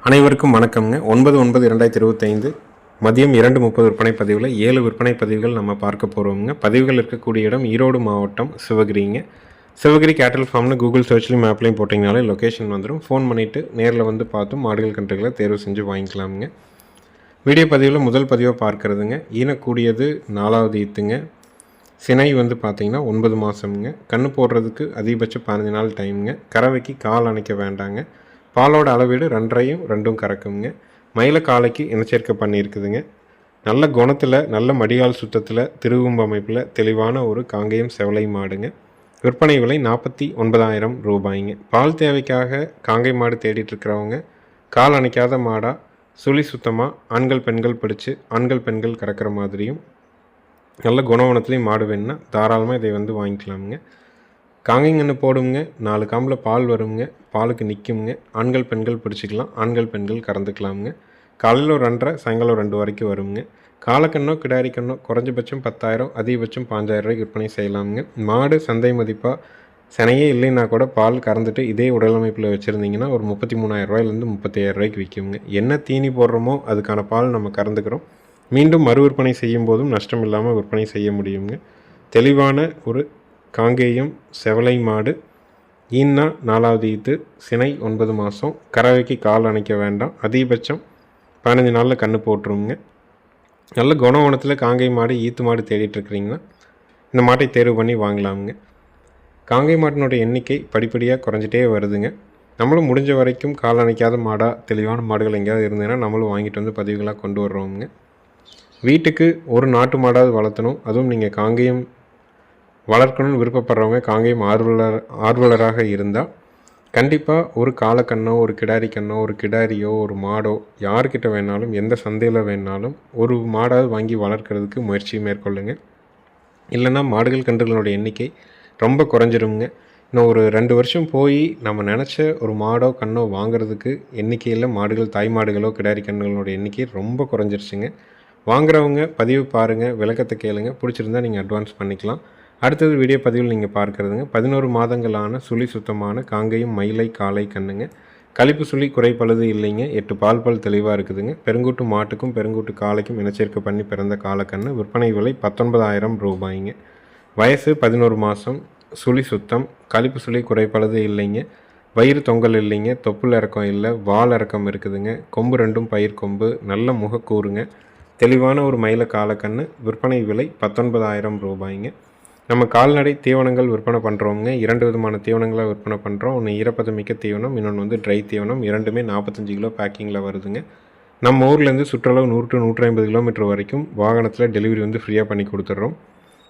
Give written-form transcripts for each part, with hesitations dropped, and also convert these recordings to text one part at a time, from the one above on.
அனைவருக்கும் வணக்கம்ங்க. 9/9/2025 மதியம் 2:30 விற்பனை பதிவில் 7 விற்பனை பதிவுகள் நம்ம பார்க்க போகிறோம்ங்க. பதிவுகள் இருக்கக்கூடிய இடம் ஈரோடு மாவட்டம் சிவகிரிங்க. சிவகிரி கேட்டல் ஃபார்ம்னு கூகுள் சர்ச்லையும் மேப்லையும் போட்டிங்கனாலே லொக்கேஷன் வந்துடும். ஃபோன் பண்ணிவிட்டு நேரில் வந்து பார்த்தும் மாடுகள் கன்றுகளை தேர்வு செஞ்சு வாங்கிக்கலாமுங்க. வீடியோ பதிவில் முதல் பதிவாக பார்க்குறதுங்க, ஈனக்கூடியது 4வது ஈத்துங்க. சினை வந்து பார்த்திங்கன்னா 9 மாதம்ங்க. கன்று போடுறதுக்கு அதிகபட்சம் 15 நாள் டைமுங்க. கறவைக்கு கால் அணைக்க வேண்டாங்க. பாலோட அளவீடு 2.5 2 கறக்குங்க. மயில காலைக்கு இனச்சேர்க்கை பண்ணியிருக்குதுங்க. நல்ல குணத்தில், நல்ல மடிகால் சுத்தத்தில், திருவும்பு அமைப்பில் தெளிவான ஒரு காங்கேயம் செவலை மாடுங்க. விற்பனை விலை 49,000 ரூபாய்ங்க. பால் தேவைக்காக காங்கை மாடு தேடிட்டுருக்கிறவங்க கால் அணைக்காத மாடாக சுழி சுத்தமாக ஆண்கள் பெண்கள் பிடிச்சி ஆண்கள் பெண்கள் கறக்கிற மாதிரியும் நல்ல குணவனத்துலேயும் மாடு வேணுன்னா தாராளமாக இதை வந்து வாங்கிக்கலாமுங்க. காங்கைங்கன்று போடுங்க, 4 காம்பில் பால் வருங்க, பாலுக்கு நிற்குங்க. ஆண்கள் பெண்கள் பிடிச்சிக்கலாம், ஆண்கள் பெண்கள் கறந்துக்கலாமுங்க. காலையில் ஒரு 2.5 சாயங்காலம் 2 வரைக்கும் வருங்க. காலக்கண்ணோ கிடாரிக்கண்ணோ குறைஞ்சபட்சம் 10,000 அதிகபட்சம் 5,000 ரூபாய்க்கு விற்பனை செய்யலாமுங்க. மாடு சந்தை மதிப்பாக சனையே இல்லைன்னா கூட பால் கறந்துட்டு இதே உடலமைப்பில் வச்சுருந்தீங்கன்னா ஒரு 33,000 ரூபாயிலேருந்து 35,000 ரூபாய்க்கு விற்குங்க. என்ன தீனி போடுறோமோ அதுக்கான பால் நம்ம கறந்துக்கிறோம். மீண்டும் மறு விற்பனை செய்யும் போதும் நஷ்டம் இல்லாமல் விற்பனை செய்ய முடியுங்க. தெளிவான ஒரு காங்கேயம் செவலை மாடு. ஈன்னா 4வது ஈத்து, சினை 9 மாதம். கறவைக்கு கால் அணைக்க வேண்டாம். அதிகபட்சம் 15 நாளில் கன்று போட்டுருங்க. நல்ல குணவனத்தில் காங்கை மாடு ஈத்து மாடு தேடிட்டுருக்கிறீங்கன்னா இந்த மாட்டை தேர்வு பண்ணி வாங்கலாமுங்க. காங்கை மாட்டினுடைய எண்ணிக்கை படிப்படியாக குறைஞ்சிட்டே வருதுங்க. நம்மளும் முடிஞ்ச வரைக்கும் கால் அணைக்காத மாடாக தெளிவான மாடுகள் எங்கேயாவது இருந்ததுன்னா நம்மளும் வாங்கிட்டு வந்து பதிவுகளாக கொண்டு வர்றோமுங்க. வீட்டுக்கு ஒரு நாட்டு மாடாவது வளர்த்தணும். அதுவும் நீங்கள் காங்கேயம் வளர்க்கணும்னு விருப்பப்படுறவங்க, காங்கேயம் ஆர்வலராக இருந்தால் கண்டிப்பாக ஒரு காலக்கண்ணோ, ஒரு கிடாரி கண்ணோ, ஒரு கிடாரியோ, ஒரு மாடோ யார்கிட்ட வேணாலும், எந்த சந்தையில் வேணாலும் ஒரு மாடாவது வாங்கி வளர்க்குறதுக்கு முயற்சி மேற்கொள்ளுங்க. இல்லைன்னா மாடுகள் கன்றுகளோட எண்ணிக்கை ரொம்ப குறைஞ்சிருங்க. இன்னும் ஒரு 2 வருஷம் போய் நம்ம நினச்ச ஒரு மாடோ கண்ணோ வாங்குறதுக்கு எண்ணிக்கையில் மாடுகள், தாய் மாடுகளோ, கிடாரி கன்றுகளோட எண்ணிக்கை ரொம்ப குறைஞ்சிருச்சுங்க. வாங்குறவங்க பதிவு பாருங்கள், விளக்கத்தை கேளுங்க, பிடிச்சிருந்தா நீங்கள் அட்வான்ஸ் பண்ணிக்கலாம். அடுத்தது வீடியோ பதிவில் நீங்கள் பார்க்குறதுங்க 11 மாதங்களான சுழி சுத்தமான காங்கேயம் மயிலை காலை கண்ணுங்க. கழிப்பு சுழி குறைப்பழுது இல்லைங்க. 8 பால் தெளிவாக இருக்குதுங்க. பெருங்கூட்டு மாட்டுக்கும் பெருங்கூட்டு காலைக்கும் இனச்சேர்க்கை பண்ணி பிறந்த காலக்கண்ணு. விற்பனை விலை 19,000 ரூபாய்ங்க. வயசு 11 மாதம். சுழி சுத்தம், கழிப்பு சுழி குறைப்பழுது இல்லைங்க. வயிறு தொங்கல் இல்லைங்க. தொப்புள் இறக்கம் இல்லை, வால் இறக்கம் இருக்குதுங்க. கொம்பு 2ம் பயிர் கொம்பு, நல்ல முகக்கூறுங்க. தெளிவான ஒரு மயில காலக்கண்ணு. விற்பனை விலை 19,000 ரூபாய்ங்க. நம்ம கால்நடை தீவனங்கள் விற்பனை பண்ணுறோங்க. 2 விதமான தீவனங்களை விற்பனை பண்ணுறோம். ஒன்று ஈரப்பதமிக்க தீவனம், இன்னொன்று வந்து ட்ரை தீவனம். இரண்டுமே 45 கிலோ பேக்கிங்கில் வருதுங்க. நம்ம ஊர்லேருந்து சுற்றளவு 100 to 150 கிலோமீட்டர் வரைக்கும் வாகனத்தில் டெலிவரி வந்து ஃப்ரீயாக பண்ணி கொடுத்துட்றோம்.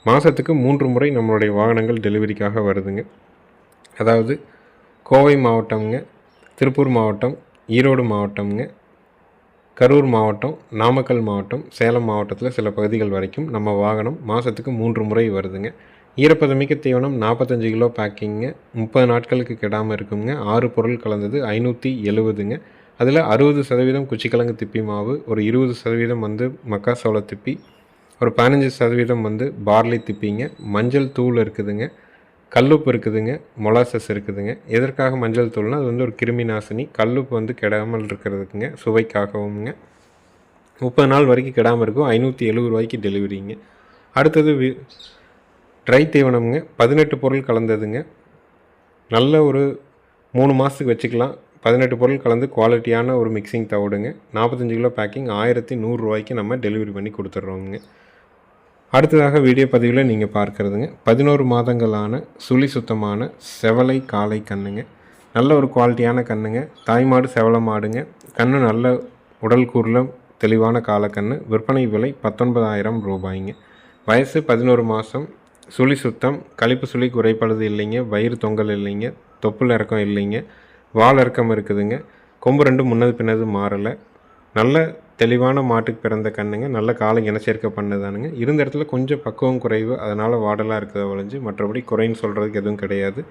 மாதத்துக்கு 3 முறை நம்மளுடைய வாகனங்கள் டெலிவரிக்காக வருதுங்க. அதாவது கோவை மாவட்டம்ங்க, திருப்பூர் மாவட்டம், ஈரோடு மாவட்டம்ங்க, கரூர் மாவட்டம், நாமக்கல் மாவட்டம், சேலம் மாவட்டத்தில் சில பகுதிகள் வரைக்கும் நம்ம வாகனம் மாதத்துக்கு 3 முறை வருதுங்க. ஈரப்பதமிக்க தீவனம் 45 கிலோ பேக்கிங்க, 30 நாட்களுக்கு கெடாமல் இருக்குங்க. 6 பொருள் கலந்தது 570ங்க. அதில் 60% குச்சிக்கிழங்கு திப்பி மாவு, ஒரு 20% வந்து மக்காசோள திப்பி, ஒரு 15% வந்து பார்லி திப்பிங்க. மஞ்சள் தூள் இருக்குதுங்க, கல்லுப்பு இருக்குதுங்க, மொலாசஸ் இருக்குதுங்க. எதற்காக மஞ்சள் தூள்னால் அது வந்து ஒரு கிருமி நாசினி. கல்லுப்பு வந்து கெடாமல் இருக்கிறதுக்குங்க, சுவைக்காகவும்ங்க. 30 நாள் வரைக்கும் கெடாமல் இருக்கும். 570 ரூபாய்க்கு டெலிவரிங்க. அடுத்தது ட்ரை தீவனம்ங்க. 18 பொருள் கலந்ததுங்க. நல்ல ஒரு 3 மாதத்துக்கு வச்சுக்கலாம். 18 பொருள் கலந்து குவாலிட்டியான ஒரு மிக்சிங் தவிடுங்க. 45 கிலோ பேக்கிங் 1,100 ரூபாய்க்கு நம்ம டெலிவரி பண்ணி கொடுத்துட்றோங்க. அடுத்ததாக வீடியோ பதிவில் நீங்கள் பார்க்குறதுங்க 11 மாதங்களான சுழி சுத்தமான செவலை காலை கண்ணுங்க. நல்ல ஒரு குவாலிட்டியான கண்ணுங்க. தாய்மாடு செவலை மாடுங்க. கண்ணு நல்ல உடல் கூறில் தெளிவான காலக்கண்ணு. விற்பனை விலை 19,000 ரூபாய்ங்க. வயசு 11 மாதம். சுழி சுத்தம், கழிப்பு சுழி குறைப்பழுது இல்லைங்க. வயிறு தொங்கல் இல்லைங்க. தொப்புள் இறக்கம் இல்லைங்க. வால் இறக்கம் இருக்குதுங்க. கொம்பு 2 முன்னது பின்னது மாறலை. நல்ல தெளிவான மாட்டுக்கு பிறந்த கண்ணுங்க. நல்ல காலை இனச்சேர்க்கை பண்ணதானுங்க. இருந்த இடத்துல கொஞ்சம் பக்குவம் குறைவு, அதனால் வாடலாக இருக்கிறத ஒழிஞ்சு மற்றபடி குறைன்னு சொல்கிறதுக்கு எதுவும் கிடையாது.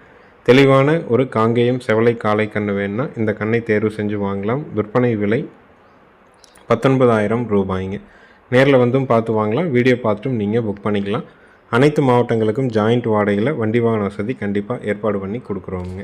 தெளிவான ஒரு காங்கேயம் செவலை காலை கன்று வேணுன்னா இந்த கண்ணை தேர்வு செஞ்சு வாங்கலாம். விற்பனை விலை 19,000 ரூபாய்ங்க. நேரில் வந்தும் பார்த்து வாங்கலாம், வீடியோ பார்த்துட்டும் நீங்கள் புக் பண்ணிக்கலாம். அனைத்து மாவட்டங்களுக்கும் ஜாயிண்ட் வாடகையில் வண்டி வாகன வசதி கண்டிப்பாக ஏற்பாடு பண்ணி கொடுக்குறோங்க.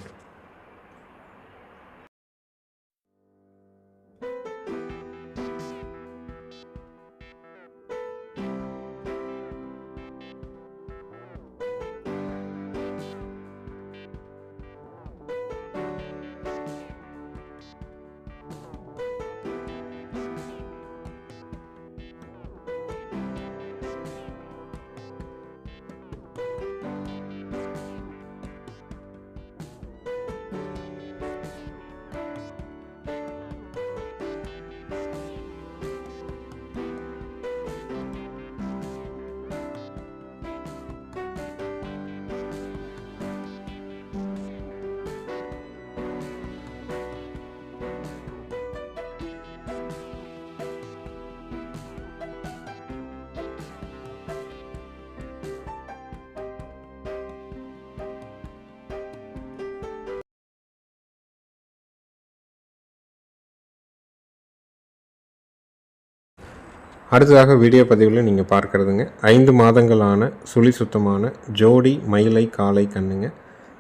அடுத்ததாக வீடியோ பதிவில் நீங்கள் பார்க்குறதுங்க 5 மாதங்களான சுழி சுத்தமான ஜோடி மயிலை காளை கண்ணுங்க.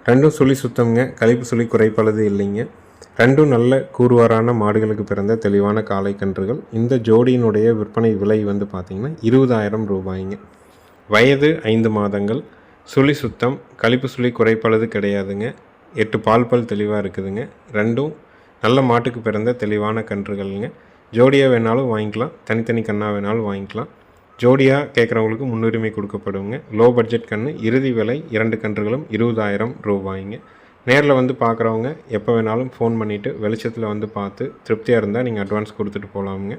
ரெண்டும் சுழி சுத்தம்ங்க, கழிப்பு சுழி குறைப்பளது இல்லைங்க. ரெண்டும் நல்ல கூறுவாரான மாடுகளுக்கு பிறந்த தெளிவான காளை கன்றுகள். இந்த ஜோடியினுடைய விற்பனை விலை வந்து பார்த்திங்கன்னா 20,000 ரூபாய்ங்க. வயது 5 மாதங்கள், சுழி சுத்தம், கழிப்பு சுழி குறைப்பளது கிடையாதுங்க. 8 பால் பல் தெளிவாக இருக்குதுங்க. ரெண்டும் நல்ல மாட்டுக்கு பிறந்த தெளிவான கன்றுகள்ங்க. ஜோடியாக வேணாலும் வாங்கிக்கலாம், தனித்தனி கண்ணாக வேணாலும் வாங்கிக்கலாம். ஜோடியாக கேட்குறவங்களுக்கு முன்னுரிமை கொடுக்கப்படுங்க. லோ பட்ஜெட் கன்று, இறுதி விலை 2 கன்றுகளும் 20,000 ரூபாய்ங்க. நேரில் வந்து பார்க்குறவங்க எப்போ வேணாலும் ஃபோன் பண்ணிவிட்டு வெளிச்சத்தில் வந்து பார்த்து திருப்தியாக இருந்தால் நீங்கள் அட்வான்ஸ் கொடுத்துட்டு போகலாமுங்க.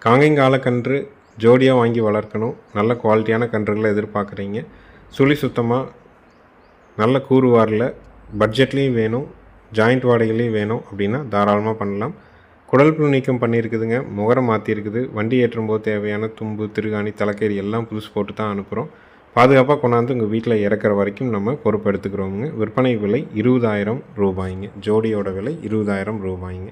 காங்கைங்கால கன்று ஜோடியாக வாங்கி வளர்க்கணும், நல்ல குவாலிட்டியான கன்றுகளை எதிர்பார்க்குறீங்க, சுழி சுத்தமாக நல்ல கூறுவாரில் பட்ஜெட்லேயும் வேணும், ஜாயிண்ட் வாடகையிலையும் வேணும் அப்படின்னா தாராளமாக பண்ணலாம். குடல் புழு நீக்கம் பண்ணியிருக்குதுங்க, முகரம் மாற்றிருக்குது. வண்டி ஏற்றும் போது தேவையான தும்பு, திருகாணி, தலைக்கறி எல்லாம் புதுசு போட்டு தான் அனுப்புகிறோம். பாதுகாப்பாக கொண்டாந்து உங்கள் வீட்டில் இறக்குற வரைக்கும் நம்ம பொறுப்பு எடுத்துக்கிறோமுங்க. விற்பனை விலை 20,000 ரூபாய்ங்க. ஜோடியோட விலை 20,000 ரூபாய்ங்க.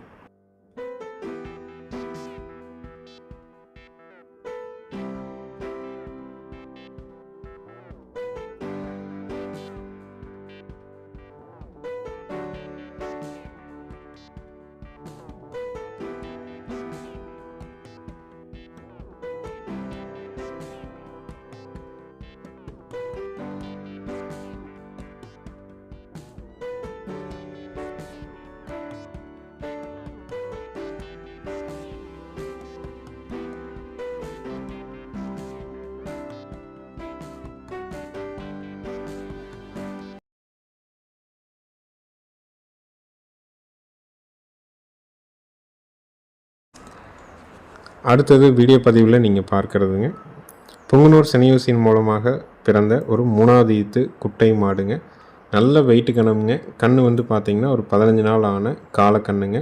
அடுத்தது வீடியோ பதிவில் நீங்கள் பார்க்குறதுங்க புங்கனூர் செனியூசின் மூலமாக பிறந்த ஒரு 3வது ஈத்து குட்டை மாடுங்க. நல்ல வெயிட்டு கணமுங்க. கன்று வந்து பார்த்திங்கன்னா ஒரு 15 நாள் ஆன காலை கண்ணுங்க.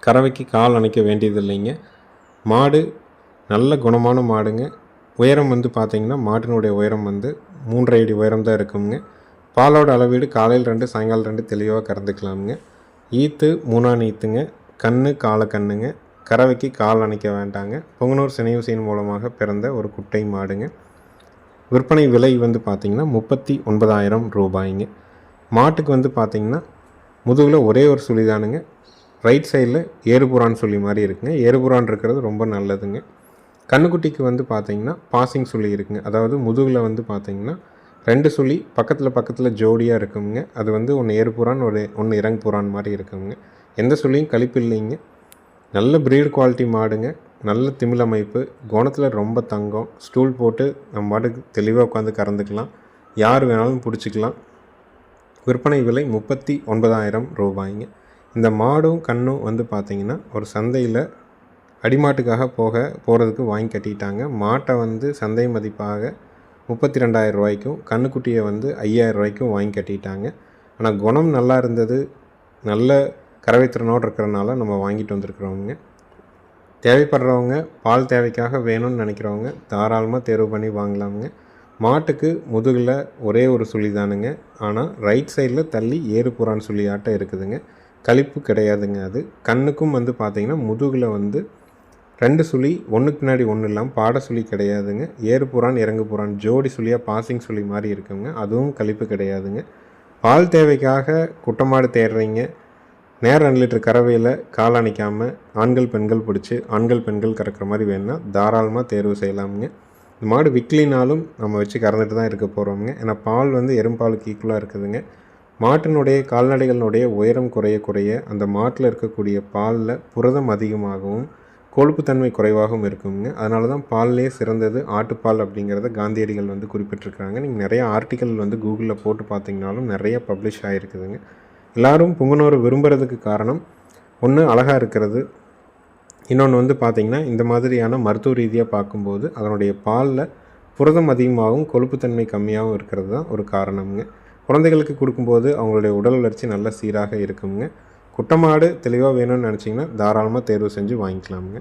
கறவைக்கு கால் அணைக்க வேண்டியது இல்லைங்க. மாடு நல்ல குணமான மாடுங்க. உயரம் வந்து பார்த்திங்கன்னா மாட்டினுடைய உயரம் வந்து 3.5 அடி உயரம் தான் இருக்குங்க. பாலோட அளவீடு காலையில் 2 சாயங்காலம் 2 தெளிவாக கறந்துக்கலாமுங்க. ஈத்து 3ஆம் ஈத்துங்க. கன்று காலை கண்ணுங்க. கறவைக்கு கால் அணைக்க வேண்டாங்க. புங்கனூர் செனியூசியின் மூலமாக பிறந்த ஒரு குட்டை மாடுங்க. விற்பனை விலை வந்து பார்த்திங்கன்னா 39,000 ரூபாய்ங்க. மாட்டுக்கு வந்து பார்த்திங்கன்னா முதுகில் ஒரே ஒரு சுழிதானுங்க. ரைட் சைடில் ஏறுபுறான் சுழி மாதிரி இருக்குங்க. ஏறுபுறான் இருக்கிறது ரொம்ப நல்லதுங்க. கண்ணுக்குட்டிக்கு வந்து பார்த்திங்கன்னா பாசிங் சுழி இருக்குங்க. அதாவது முதுகில் வந்து பார்த்திங்கன்னா 2 சுழி பக்கத்தில் ஜோடியாக இருக்குங்க. அது வந்து ஒன்று ஏறுபுறான், ஒன்று இறங்குபுறான் மாதிரி இருக்குங்க. எந்த சுழியும் கழிப்பு இல்லைங்க. நல்ல ப்ரீடு குவாலிட்டி மாடுங்க. நல்ல திமிழ் அமைப்பு, குணத்தில் ரொம்ப தங்கம். ஸ்டூல் போட்டு நம்ம மாட்டுக்கு தெளிவாக உட்காந்து கறந்துக்கலாம். யார் வேணாலும் பிடிச்சிக்கலாம். விற்பனை விலை 39,000 ரூபாய்ங்க. இந்த மாடும் கண்ணும் வந்து பார்த்திங்கன்னா ஒரு சந்தையில் அடிமாட்டுக்காக போகிறதுக்கு வாங்கி கட்டிட்டாங்க. மாட்டை வந்து சந்தை மதிப்பாக 32,000 ரூபாய்க்கும், கண்ணுக்குட்டியை வந்து 5,000 ரூபாய்க்கும் வாங்கி கட்டிட்டாங்க. ஆனால் குணம் நல்லா இருந்தது, நல்ல கறவைத்திறனோடு இருக்கிறனால நம்ம வாங்கிட்டு வந்திருக்கிறவங்க. தேவைப்படுறவங்க பால் தேவைக்காக வேணும்னு நினைக்கிறவங்க தாராளமாக தேர்வு பண்ணி வாங்கலாமுங்க. மாட்டுக்கு முதுகில் ஒரே ஒரு சுழி தானுங்க. ஆனால் ரைட் சைடில் தள்ளி ஏறுபுறான் சுழியாட்டம் இருக்குதுங்க. கழிப்பு கிடையாதுங்க. அது கண்ணுக்கும் வந்து பார்த்திங்கன்னா முதுகில் வந்து 2 சுழி ஒன்றுக்கு பின்னாடி ஒன்று இல்லாமல் பாட சுழி கிடையாதுங்க. ஏறுபுறான் இறங்குபுறான் ஜோடி சுழியாக பாசிங் சுழி மாதிரி இருக்குங்க. அதுவும் கழிப்பு கிடையாதுங்க. பால் தேவைக்காக குட்டமாடு தேடுறீங்க, நேரம் 2 லிட்டர் கறவையில் கால் அணைக்காமல் ஆண்கள் பெண்கள் பிடிச்சி ஆண்கள் பெண்கள் கறக்கிற மாதிரி வேணுன்னா தாராளமாக தேர்வு செய்யலாமுங்க. இந்த மாடு விக்லினாலும் நம்ம வச்சு கறந்துட்டு தான் இருக்க போகிறோமுங்க. ஏன்னா பால் வந்து எறும்பாலுக்கு ஈக்குவலாக இருக்குதுங்க. மாட்டினுடைய கால்நடைகளினுடைய உயரம் குறைய அந்த மாட்டில் இருக்கக்கூடிய பாலில் புரதம் அதிகமாகவும் கொழுப்புத்தன்மை குறைவாகவும் இருக்குங்க. அதனால தான் பால்லே சிறந்தது ஆட்டுப்பால் அப்படிங்கிறத காந்தியடிகள் வந்து குறிப்பிட்டிருக்கிறாங்க. நீங்கள் நிறைய ஆர்டிக்கல் வந்து கூகுளில் போட்டு பார்த்தீங்கனாலும் நிறைய பப்ளிஷ் ஆகிருக்குதுங்க. எல்லோரும் புங்கனூரை விரும்புகிறதுக்கு காரணம் ஒன்று அழகாக இருக்கிறது, இன்னொன்று வந்து பார்த்திங்கன்னா இந்த மாதிரியான மருத்துவ ரீதியாக பார்க்கும்போது அதனுடைய பாலில் புரதம் அதிகமாகவும் கொழுப்புத்தன்மை கம்மியாகவும் இருக்கிறது தான் ஒரு காரணம்ங்க. குழந்தைகளுக்கு கொடுக்கும்போது அவங்களுடைய உடல் வளர்ச்சி நல்ல சீராக இருக்குங்க. குட்டமாடு தெளிவாக வேணும்னு நினச்சிங்கன்னா தாராளமாக தேர்வு செஞ்சு வாங்கிக்கலாமுங்க.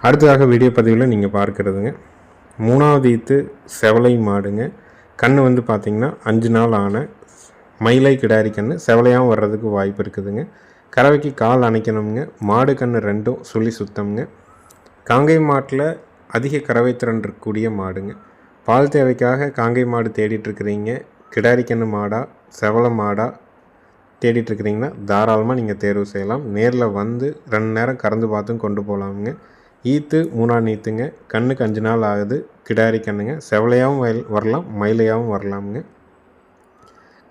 அடுத்ததாக வீடியோ பதிவில் நீங்கள் பார்க்குறதுங்க 3வது ஈத்து செவலை மாடுங்க. கன்று வந்து பார்த்திங்கன்னா 5 நாள் ஆன மயிலை கிடாரி கன்று, செவலையாகவும் வர்றதுக்கு வாய்ப்பு இருக்குதுங்க. கறவைக்கு கால் அணைக்கணுங்க. மாடு கன்று ரெண்டும் சுழி சுத்தம்ங்க. காங்கை மாட்டில் அதிக கறவை திறன் இருக்கக்கூடிய மாடுங்க. பால் தேவைக்காக காங்கை மாடு தேடிட்டுருக்கிறீங்க, கிடாரி கன்று மாடா செவலை மாடா தேடிட்டுருக்கிறீங்கன்னா தாராளமாக நீங்கள் தேர்வு செய்யலாம். நேரில் வந்து 2 நேரம் கறந்து பார்த்தும் கொண்டு போகலாமுங்க. ஈத்து 3ஆம் ஈத்துங்க. கண்ணுக்கு 5 நாள் ஆகுது. கிடாரி கண்ணுங்க. செவலையாகவும் வரலாம், மயிலையாகவும் வரலாமுங்க.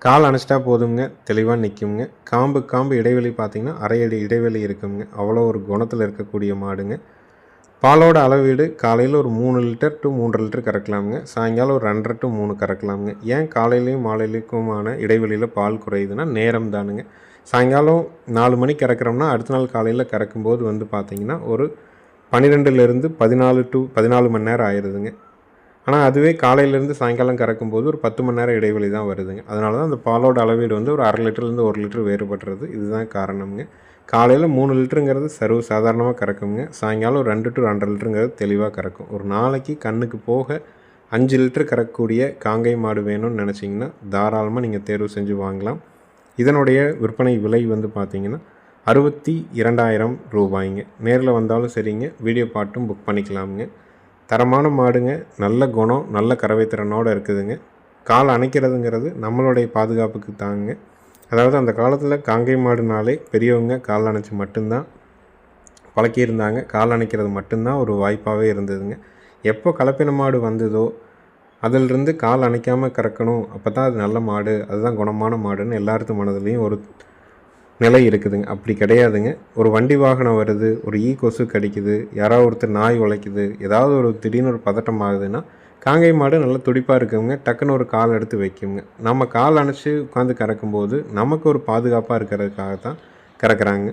கால் அணைச்சிட்டா போதுங்க, தெளிவாக நிற்குங்க. காம்பு இடைவெளி பார்த்திங்கன்னா அரை அடி இடைவெளி இருக்குங்க. அவ்வளோ ஒரு குணத்தில் இருக்கக்கூடிய மாடுங்க. பாலோட அளவீடு காலையில் ஒரு 3 லிட்டர் டு 3.5 லிட்டர் கறக்கலாமுங்க. சாயங்காலம் ஒரு 2.5 டு 3 கறக்கலாமுங்க. ஏன் காலையிலையும் மாலையிலுக்குமான இடைவெளியில் பால் குறையுதுன்னா நேரம் தானுங்க. சாயங்காலம் 4 மணிக்கு கறக்கிறோம்னா அடுத்த நாள் காலையில் கறக்கும்போது வந்து பார்த்திங்கன்னா ஒரு 12லேருந்து 14 டு 14 மணி நேரம் ஆயிடுதுங்க. ஆனால் அதுவே காலையிலேருந்து சாயங்காலம் கறக்கும்போது ஒரு 10 மணி நேரம் இடைவெளி தான் வருதுங்க. அதனால தான் அந்த பாலோட அளவீடு வந்து ஒரு 1/2 லிட்டர்லேருந்து 1 லிட்டர் வேறுபடுறது. இதுதான் காரணம்ங்க. காலையில் 3 லிட்டருங்கிறது சர்வ சாதாரணமாக கறக்குங்க. சாயங்காலம் 2 டு 2.5 லிட்டருங்கிறது தெளிவாக கறக்கும். ஒரு நாளைக்கு கண்ணுக்கு போக 5 லிட்டர் கறக்கக்கூடிய காங்கை மாடு வேணும்னு நினச்சிங்கன்னா தாராளமாக நீங்கள் தேர்வு செஞ்சு வாங்கலாம். இதனுடைய விற்பனை விலை வந்து பார்த்திங்கன்னா 62,000 ரூபாய்ங்க. நேரில் வந்தாலும் சரிங்க, வீடியோ பார்ட்டும் புக் பண்ணிக்கலாமுங்க. தரமான மாடுங்க, நல்ல குணம், நல்ல கறவை திறனோடு இருக்குதுங்க. கால் அணைக்கிறதுங்கிறது நம்மளுடைய பாதுகாப்புக்கு தாங்க. அதாவது அந்த காலத்தில் காங்கை மாடுனாலே பெரியவங்க கால் அணைச்சி மட்டும்தான் பழக்கியிருந்தாங்க. கால் அணைக்கிறது மட்டும்தான் ஒரு வாய்ப்பாகவே இருந்ததுங்க. எப்போ கலப்பின மாடு வந்ததோ அதிலிருந்து கால் அணைக்காமல் கறக்கணும், அப்போ தான் அது நல்ல மாடு, அதுதான் குணமான மாடுன்னு எல்லாருக்கும் மனதுலேயும் ஒரு நிலை இருக்குதுங்க. அப்படி கிடையாதுங்க. ஒரு வண்டி வாகனம் வருது, ஒரு கொசு கடிக்குது, யாராவது ஒருத்தர் நாய் உழைக்குது, ஏதாவது ஒரு திடீர்னு ஒரு பதட்டம் ஆகுதுன்னா காங்கை மாடு நல்லா துடிப்பாக இருக்குங்க. டக்குன்னு ஒரு கால் எடுத்து வைக்குங்க. நம்ம கால் அணைச்சி உட்காந்து கறக்கும்போது நமக்கு ஒரு பாதுகாப்பாக இருக்கிறதுக்காக தான் கறக்குறாங்க.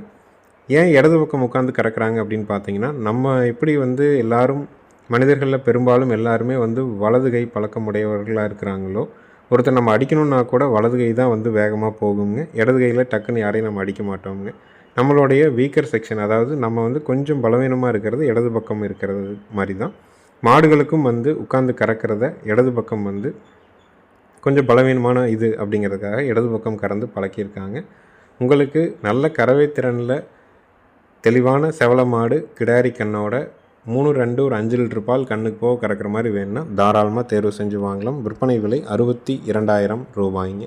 ஏன் இடது பக்கம் உட்காந்து கறக்குறாங்க அப்படின்னு பார்த்தீங்கன்னா, நம்ம எப்படி வந்து எல்லாரும் மனிதர்களில் பெரும்பாலும் எல்லாருமே வந்து வலது கை பழக்கமுடையவர்களாக இருக்கிறாங்களோ, ஒருத்தர் நம்ம அடிக்கணுன்னா கூட வலது கை தான் வந்து வேகமாக போகுங்க. இடது கையில் டக்குன்னு யாரையும் நம்ம அடிக்க மாட்டோங்க. நம்மளுடைய வீக்கர் செக்ஷன், அதாவது நம்ம வந்து கொஞ்சம் பலவீனமாக இருக்கிறது இடது பக்கம் இருக்கிறது மாதிரி தான் மாடுகளுக்கும் வந்து உட்காந்து கறக்கிறத இடது பக்கம் வந்து கொஞ்சம் பலவீனமான இது அப்படிங்கிறதுக்காக இடது பக்கம் கறந்து பழக்கியிருக்காங்க. உங்களுக்கு நல்ல கறவை திறனில் தெளிவான செவல மாடு கிடாரி கண்ணோட 3-2 ஒரு 5 லிட்டர் பால் கண்ணுக்கு போக கறக்கிற மாதிரி வேணும்னா தாராளமாக தேர்வு செஞ்சு வாங்கலாம். விற்பனை விலை 62,000 ரூபாய்ங்க.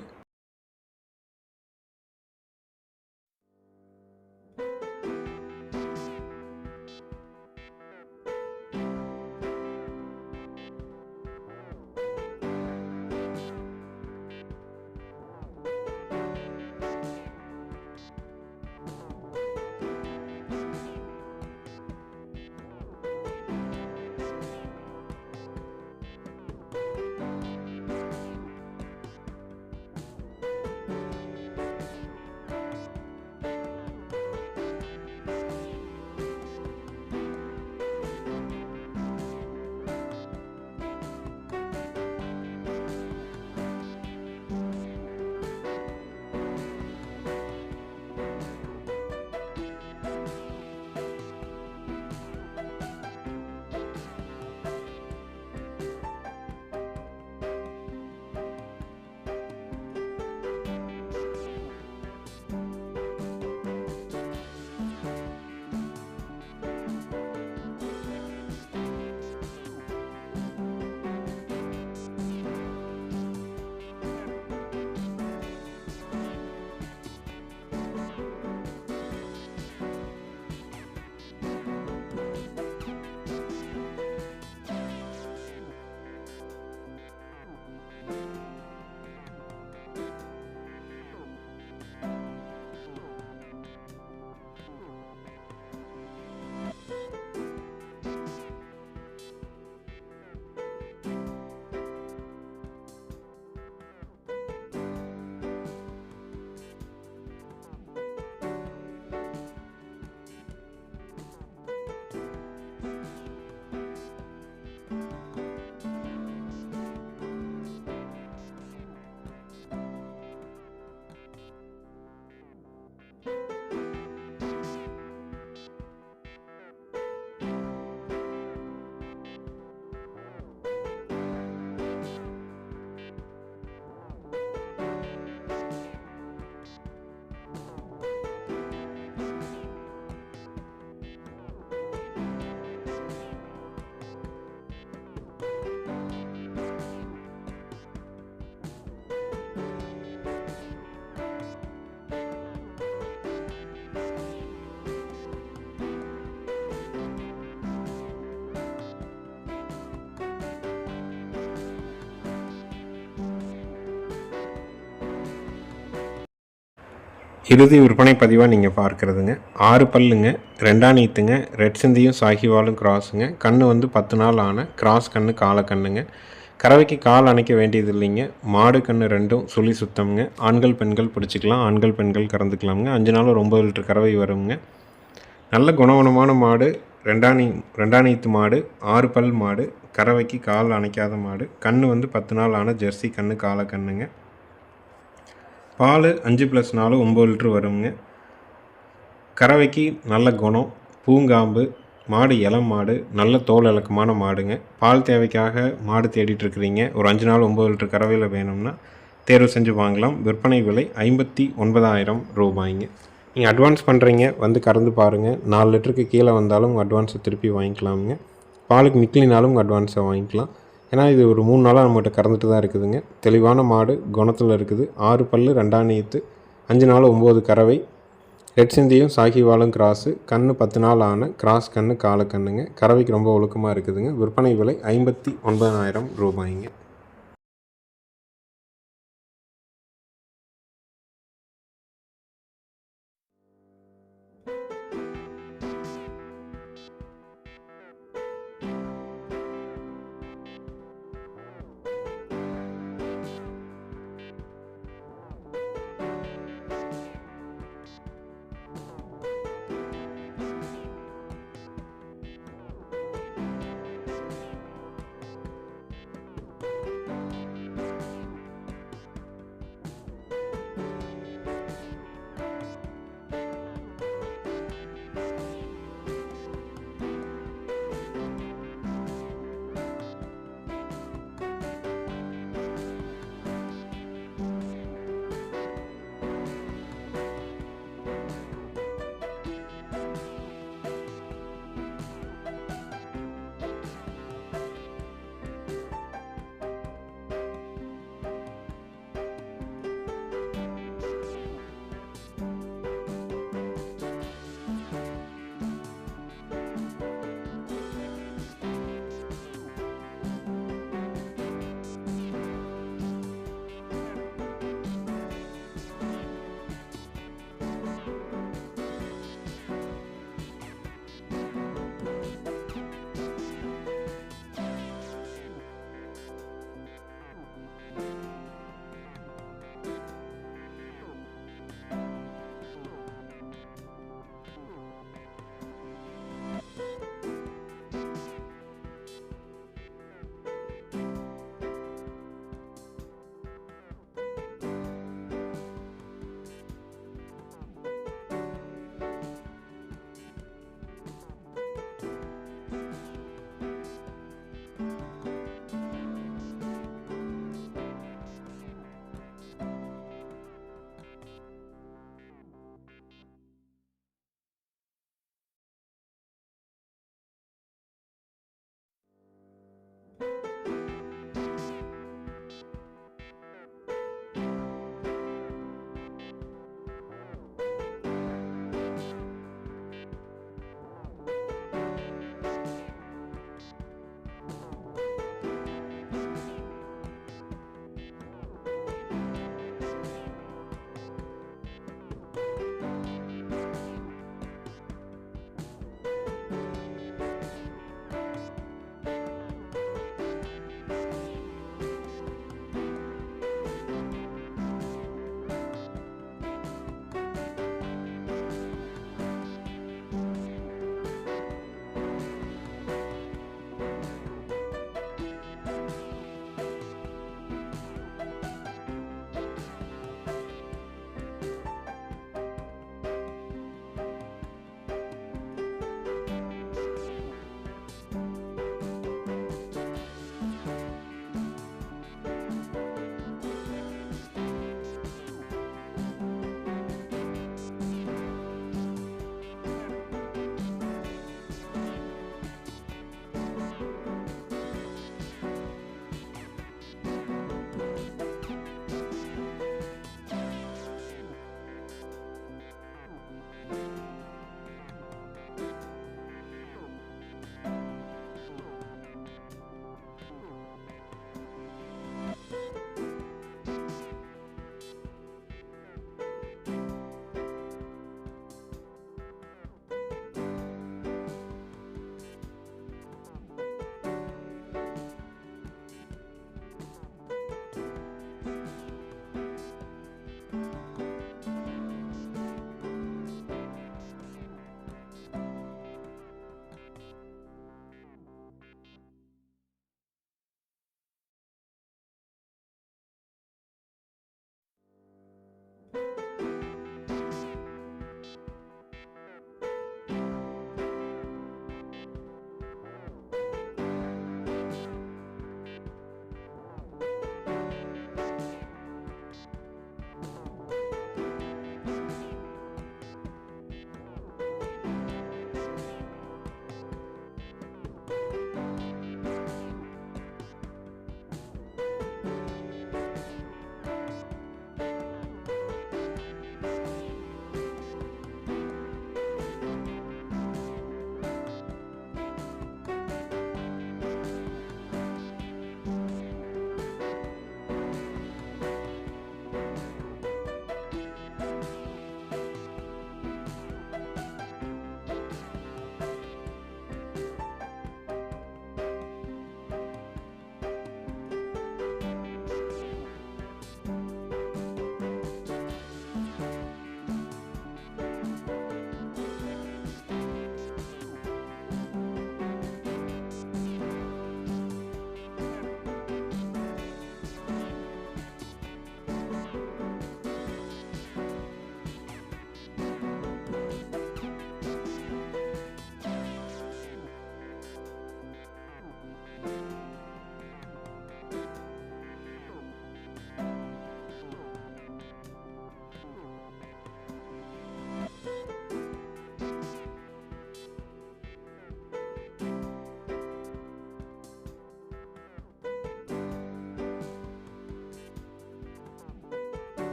இறுதி விற்பனை பதிவாக நீங்கள் பார்க்குறதுங்க. 6 பல்லுங்க, ரெண்டானீத்துங்க, ரெட் சிந்தியும் சாகிவாலும் கிராஸுங்க. கன்று வந்து 10 நாள் ஆன கிராஸ் கன்று, காலை கன்றுங்க. கறவைக்கு கால் அணைக்க வேண்டியது இல்லைங்க. மாடு கன்று ரெண்டும் சுழி சுத்தம்ங்க. ஆண்கள் பெண்கள் பிடிச்சிக்கலாம், ஆண்கள் பெண்கள் கறந்துக்கலாமுங்க. 5 நாள் ஒரு 9 லிட்டர் கறவை வருங்க. நல்ல குணவனமான மாடு, ரெண்டானீத்து மாடு, 6 பல் மாடு, கறவைக்கு கால் அணைக்காத மாடு. கன்று வந்து 10 நாள் ஆன ஜெர்சி கன்று, காலை கன்றுங்க. பால் 5+4 9 லிட்ரு வருங்க. கறவைக்கு நல்ல குணம், பூங்காம்பு, மாடு இளம் மாடு, நல்ல தோல் இலக்கமான மாடுங்க. பால் தேவைக்காக மாடு தேடிட்டுருக்குறீங்க, ஒரு 5 நாள் 9 லிட்டர் கறவையில் வேணும்னா தேர்வு செஞ்சு வாங்கலாம். விற்பனை விலை 59,000 ரூபாய்ங்க. நீங்கள் அட்வான்ஸ் பண்ணுறீங்க, வந்து கறந்து பாருங்கள். 4 லிட்டருக்கு கீழே வந்தாலும் உங்கள் அட்வான்ஸை திருப்பி வாங்கிக்கலாமுங்க. பாலுக்கு நிற்கலினாலும் உங்கள் அட்வான்ஸை வாங்கிக்கலாம். ஏன்னா இது ஒரு 3 நாளாக நம்மகிட்ட கறந்துட்டு தான் இருக்குதுங்க. தெளிவான மாடு, குணத்தில் இருக்குது. 6 பல், ரெண்டானீத்து, 5 நாள் 9 கறவை, ரெட் சிந்தியும் சாகிவாலும் கிராஸு. கன்று 10 நாள் ஆன கிராஸ் கன்று, காலை கன்றுங்க. கறவைக்கு ரொம்ப ஒழுக்கமாக இருக்குதுங்க. விற்பனை விலை 59,000 ரூபாய்ங்க.